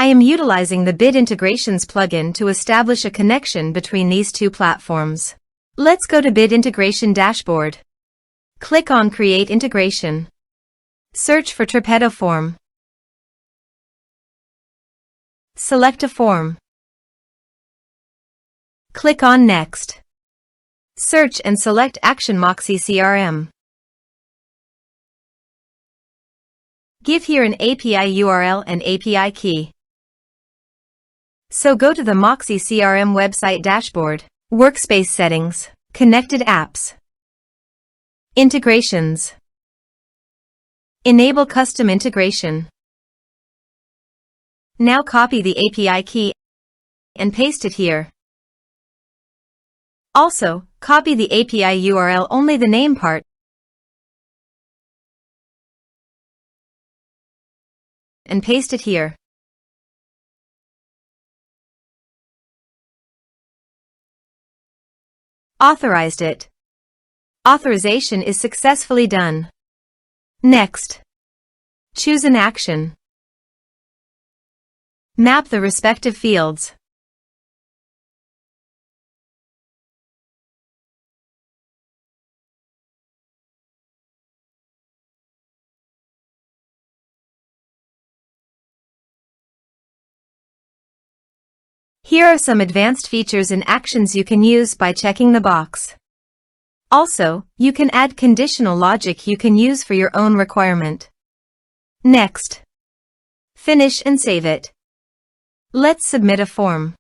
I am utilizing the Bit Integrations plugin to establish a connection between these two platforms. Let's go to Bit Integration Dashboard. Click on Create Integration. Search for Tripetto Form. Select a form. Click on Next. Search and select Action Moxie CRM. Give here an API URL and API key. So go to the Moxie CRM website dashboard, Workspace Settings, Connected Apps, Integrations. Enable Custom Integration. Now copy the API key and paste it here. Also, copy the API URL, only the name part, and paste it here. Authorized it. Authorization is successfully done. Next. Choose an action. Map the respective fields. Here are some advanced features and actions you can use by checking the box. Also, you can add conditional logic you can use for your own requirement. Next. Finish and save it. Let's submit a form.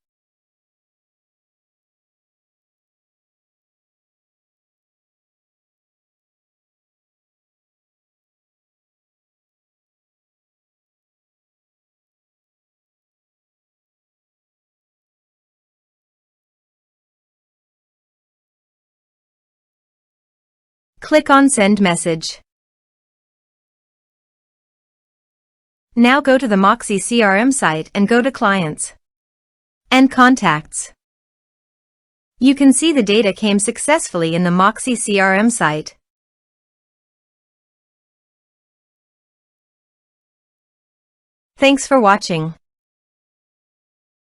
Click on Send Message. Now go to the Moxie CRM site and go to Clients and Contacts. You can see the data came successfully in the Moxie CRM site. Thanks for watching.